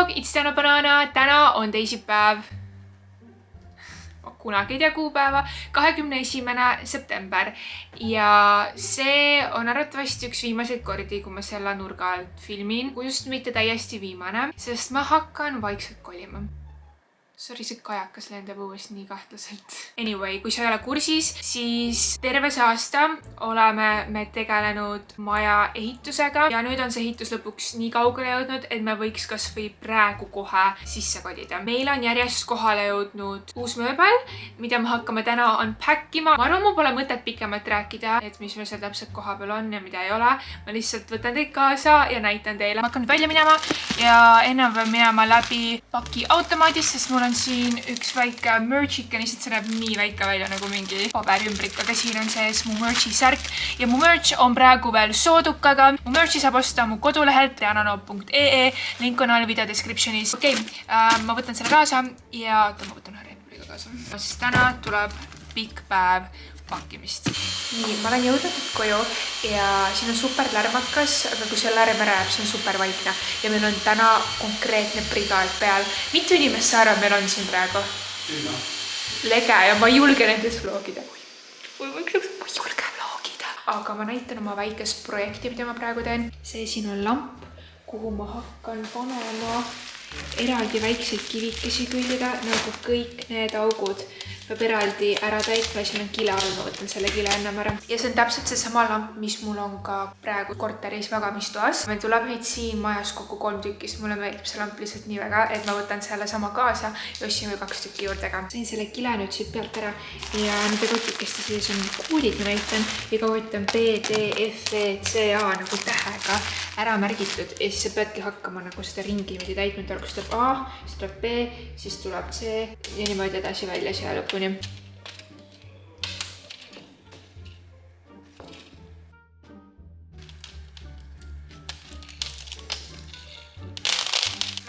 vlog, it's Täna Banana. Täna on teisipäev. Kunagi ei tea kuupäeva, 21. september. Ja see on arvatavasti üks viimaseid kordi, kui ma selle nurga alt filmin. Kui just mitte täiesti viimane, sest ma hakkan vaikselt kolima. Sorry, see kajakas lendab uuesti nii kahtlaselt. Anyway, kui sa ei ole kursis, siis terve see aasta oleme me tegelenud maja ehitusega ja nüüd on see ehitus lõpuks nii kaugele jõudnud, et me võiks kas või praegu kohe sisse kodida. Meil on järjest kohale jõudnud uus mööbel, mida me hakkame täna unpackima. Ma arvan, mul pole mõtet pikemalt rääkida, et mis meil seal täpselt koha peal on ja mida ei ole. Ma lihtsalt võtan teid kaasa ja näitan teile. Ma hakkan välja minema ja enne pean minema läbi paki automaadist, sest mul on siin üks väike merchike, lihtsalt see näeb nii väike välja nagu mingi paberümbrik, aga siin on sees mu merchi särk ja mu merch on praegu veel soodukaga. Mu merchi saab osta mu kodulehelt teanano.ee, link on all video descriptionis. Okei, ma võtan selle kaasa ja ma võtan Red kaasa. Sest täna tuleb pikk päev pakkimist. Nii, ma olen jõudnud koju ja siin on super lärmakas, aga kui see lärm ära jääb, see on super vaikne. Ja meil on täna konkreetne brigaad peal. Mitu inimest sa arvad meil on siin praegu? Lege ja ma ei julge nendes vlogida. Ma ei julge vlogida. Aga ma näitan oma väikest projekti, mida ma praegu teen. See siin on lamp, kuhu ma hakkan panema eraldi väikseid kivikesi külgeda, nagu kõik need augud peab eraldi ära täitma ja siin on kile all, ma võtan selle kile ennem ära. Ja see on täpselt see sama lamp, mis mul on ka praegu korteris magamistoas. Meil tuleb neid siin majas kokku 3 tükki, sest mulle meeldib see lamp lihtsalt nii väga, et ma võtan selle sama kaasa ja ostsin veel 2 tükki juurdega. Sain selle kile nüüd siit pealt ära ja nende kotikeste sees on koodid, ma näitan. Iga kott on B, D, F, E, C, A nagu tähega ära märgitud ja siis sa peadki hakkama nagu seda ringi niimoodi täitnud. Kus tuleb A, siis tuleb B, siis tuleb C ja niimoodi edasi välja siia lõpuni. Ma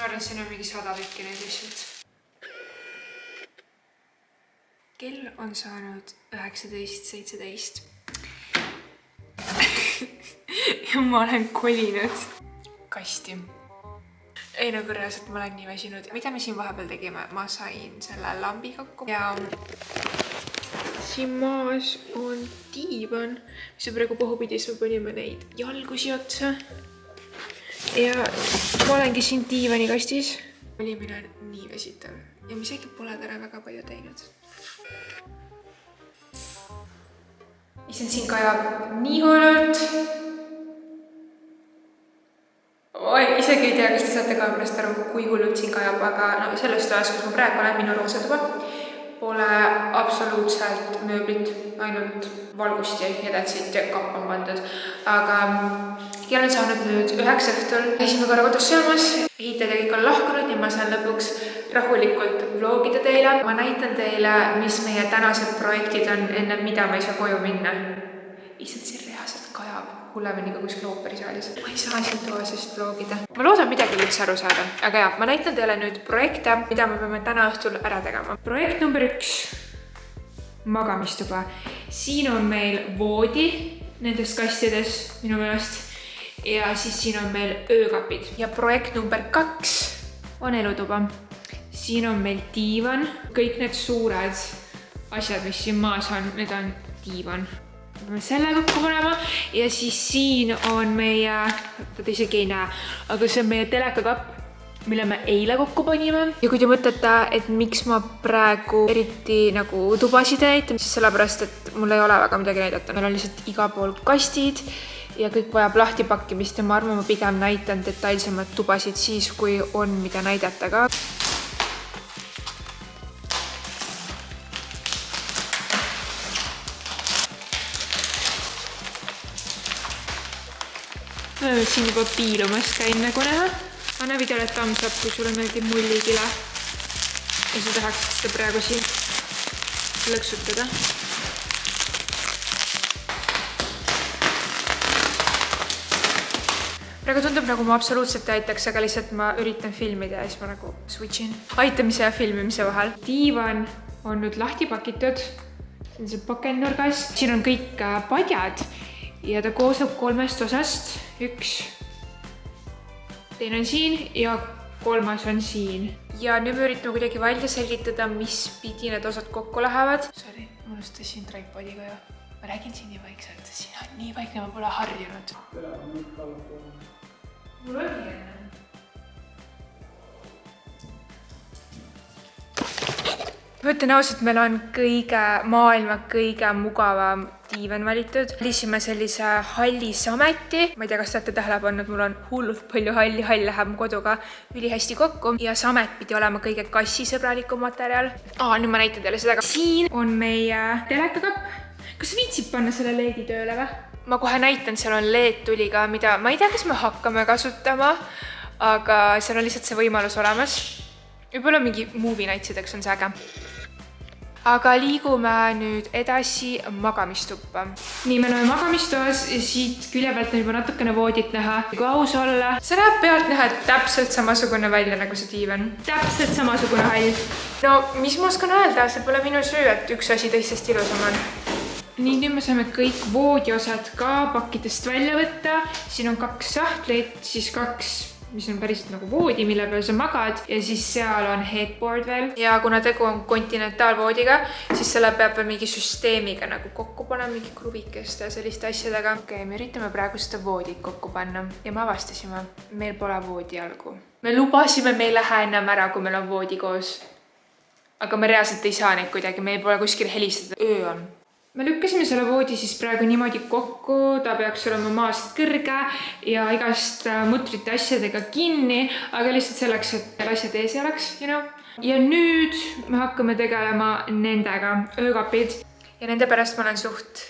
arvan, siin on mingi 100 tükki neid lihtsalt. Kell on saanud 19:17. Ja ma olen kolinud kasti. Ei nagu reaalselt ma olen nii väsinud. Mida me siin vahepeal tegime? Ma sain selle lambi kokku ja siin maas on diivan, mis on praegu pohupidis, me panime neid jalgusi otsa ja ma olengi siin diivani kastis. Olimine on nii väsitav ja ma isegi pole täna väga palju teinud. Isen siin kajab nii hullult. Isegi ei tea, kas te saate kaamerast aru, kui hullult siin kajab, aga no, selles toas, kus ma praegu olen, minu roosatuba, pole absoluutselt mööblit, ainult valgust ja jädatsid ja kapp on pandud. Aga kell on saanud nüüd 9 õhtul. Käisime korra kodus söömas, ehitajad ja kõik on lahkunud, nii ma saan lõpuks rahulikult vlogida teile. Ma näitan teile, mis meie tänased projektid on enne, mida ma ei saa koju minna. Issand, siin reaalselt kajab hullemini ka kuskil ooperisaalis. Ma ei saa siin toasest vlogida. Ma loodan midagi üldse aru saada. Aga jah, ma näitan teile nüüd projekte, mida me peame täna õhtul ära tegema. Projekt number 1. Magamistuba. Siin on meil voodi nendes kastides minu meelest. Ja siis siin on meil öökapid. Ja projekt number 2 on elutuba. Siin on meil diivan. Kõik need suured asjad, mis siin maas on, need on diivan. Me selle kokku panema ja siis siin on meie, ta isegi ei näe, aga see on meie telekakapp, mille me eile kokku panime. Ja kui te mõtlete, et miks ma praegu eriti nagu tubasid näitan, siis sellepärast, et mul ei ole väga midagi näidata. Meil on lihtsalt igal pool kastid ja kõik vajab lahti pakkimist ja ma arvan, ma pigem näitan detailsemad tubasid siis, kui on mida näidata ka. Ma olen siin juba piilumas käin nagu näha. Anna videole thumbs up, kui sulle meeldib mullikile. Ja sa tahaks seda praegu siin lõksutada. Praegu tundub nagu ma absoluutselt aitaks, aga lihtsalt ma üritan filmida ja siis ma nagu switchin aitamise ja filmimise vahel. Diivan on nüüd lahti pakitud. See on see pakendnurgas. Siin on kõik padjad. Ja ta koosneb 3 osast. 1, teine on siin ja kolmas on siin. Ja nüüd me üritame kuidagi välja selgitada, mis pidi need osad kokku lähevad. Sorry, ma unustasin tripodiga ja ma räägin siin nii vaikselt, siin on nii vaikne, ma pole harjunud. Mul oli enne. Ma ütlen ausalt, meil on maailma kõige mugavam diivan valitud. Valisime sellise halli sameti. Ma ei tea, kas te olete tähele pannud, mul on hullult palju halli. Hall läheb mu koduga ülihästi kokku. Ja samet pidi olema kõige kassisõbralikum materjal. Nüüd ma näitan teile seda. Siin on meie telekakapp. Kas viitsib panna selle LED-i tööle või? Ma kohe näitan, seal on LED-tuli ka, mida ma ei tea, kas me hakkame kasutama, aga seal on lihtsalt see võimalus olemas. Võib-olla mingi movie nightsideks on see äge. Aga liigume nüüd edasi magamistuppa. Nii, me oleme magamistoas ja siit külje pealt on juba natukene voodit näha. Kui aus olla, see näeb pealt näha täpselt samasugune välja nagu see diivan. Täpselt samasugune hall. No, mis ma oskan öelda, see pole minu süü, et üks asi teistest ilusam on. Nii, nüüd me saame kõik voodiosad ka pakkidest välja võtta. Siin on 2 sahtlit, siis 2, mis on päriselt nagu voodi, mille peal sa magad. Ja siis seal on headboard veel. Ja kuna tegu on kontinentaalvoodiga, siis selle peab veel mingi süsteemiga nagu kokku panna, mingi kruvikeste ja selliste asjadega. Okei, me üritame praegu seda voodit kokku panna. Ja me avastasime, meil pole voodi jalgu. Me lubasime, me ei lähe enam ära, kui meil on voodi koos. Aga me reaalselt ei saa neid kuidagi, meil pole kuskil helistada. Öö on. Me lükkasime selle voodi siis praegu niimoodi kokku, ta peaks olema maast kõrge ja igast mutrite asjadega kinni, aga lihtsalt selleks, et asjad ees oleks, Ja nüüd me hakkame tegelema nendega, öökapid. Ja nende pärast ma olen suht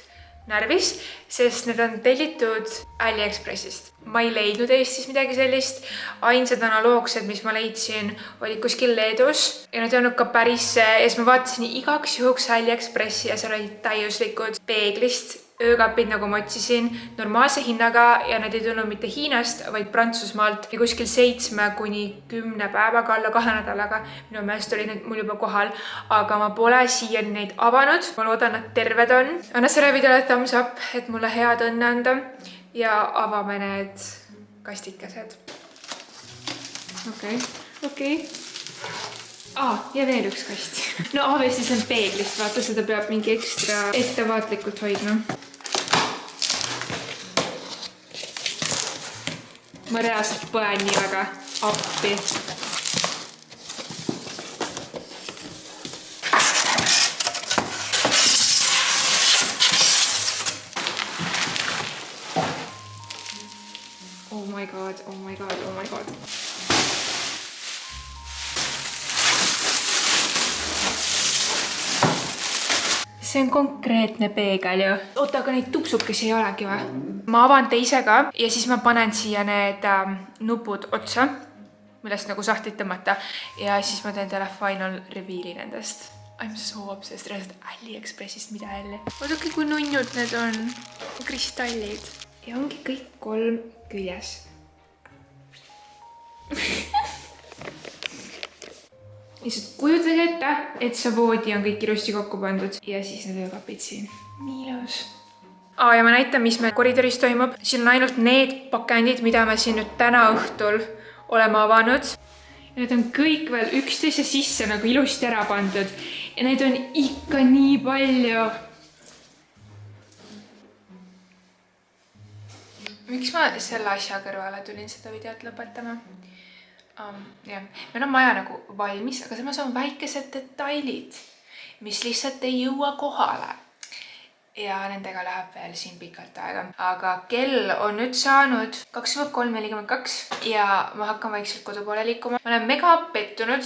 närvis, sest need on tellitud AliExpressist. Ma ei leidnud Eestis midagi sellist. Ainsad analoogsed, mis ma leidsin, olid kuskil Leedus. Ja need on ka päris ja siis ma vaatasin igaks juhuks AliExpressi ja seal olid täiuslikud peeglist öökapid, nagu ma otsisin, normaalse hinnaga ja need ei tulnud mitte Hiinast, vaid Prantsusmaalt ja kuskil 7–10 päevaga, alla 2 nädalaga. Minu meelest oli need mul juba kohal, aga ma pole siiani neid avanud. Ma loodan, et terved on. Anna selle videole thumbs up, et mulle head õnne anda ja avame need kastikesed. Okei. Ja veel üks kast. No obviously see on peeglist, vaata, seda peab mingi ekstra ettevaatlikult hoidma. Ma reaalselt põen nii väga appi. Oh my god. See on konkreetne peegel ju. Oota, aga neid tupsukesi ei olegi või? Ma avan teise ka ja siis ma panen siia need nupud otsa, millest nagu sahtlit tõmmata. Ja siis ma teen teile final reveal'i nendest. I'm so obsessed, reaalselt AliExpressist, mida jälle. Vaadake, kui nunnud need on. Kristallid. Ja ongi kõik 3 küljes. Lihtsalt kujutage ette, et see voodi on kõik ilusti kokku pandud ja siis need öökapid siin. Nii ilus. Ja ma näitan, mis meil koridoris toimub. Siin on ainult need pakendid, mida me siin nüüd täna õhtul oleme avanud. Ja need on kõik veel üksteise sisse nagu ilusti ära pandud. Ja neid on ikka nii palju. Miks ma selle asja kõrvale tulin seda videot lõpetama? Meil on maja nagu valmis, aga samas on väikesed detailid, mis lihtsalt ei jõua kohale. Ja nendega läheb veel siin pikalt aega. Aga kell on nüüd saanud 23:42 ja ma hakkan vaikselt kodu poole liikuma. Ma olen mega pettunud,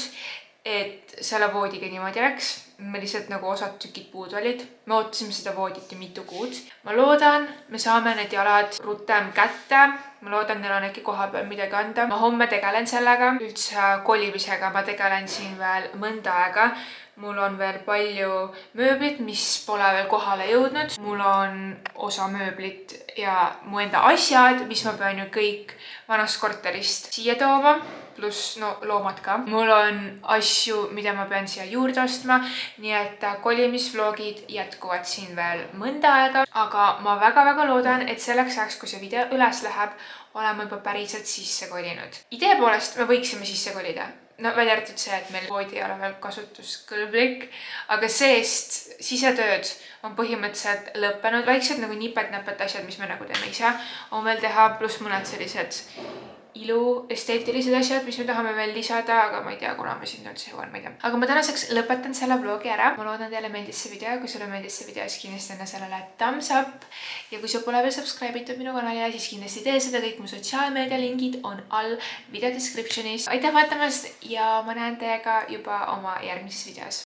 et selle voodiga niimoodi läks. Me lihtsalt nagu osad tükid puudu olid. Me ootasime seda voodit ju mitu kuud. Ma loodan, me saame need jalad rutem kätte. Ma loodan, neil on äkki koha peal midagi anda. Ma homme tegelen sellega. Üldse kolimisega ma tegelen siin veel mõnda aega. Mul on veel palju mööblit, mis pole veel kohale jõudnud. Mul on osa mööblit ja mu enda asjad, mis ma pean ju kõik vanast korterist siia tooma. Plus loomad ka. Mul on asju, mida ma pean siia juurde ostma. Nii et kolimisvlogid jätkuvad siin veel mõnda aega. Aga ma väga-väga loodan, et selleks ajaks, kui see video üles läheb, olema juba päriselt sisse kolinud. Idee poolest me võiksime sisse kolida. No välja arvatud see, et meil voodi ei ole veel kasutuskõlblik, aga seest sisetööd on põhimõtteliselt lõppenud. Väiksed nagu nipet-näpet asjad, mis me nagu teeme ise, on veel teha, pluss mõned sellised esteetilised asjad, mis me tahame veel lisada, aga ma ei tea, kuna ma sinna üldse jõuan, ma ei tea. Aga ma tänaseks lõpetan selle vlogi ära. Ma loodan teile meeldis see video. Kui sulle meeldis see video, siis kindlasti anna sellele thumbs up. Ja kui sa pole veel subscribe itud minu kanalile, siis kindlasti tee seda. Kõik mu sotsiaalmeedia lingid on all video descriptionis. Aitäh vaatamast ja ma näen teiega juba oma järgmises videos.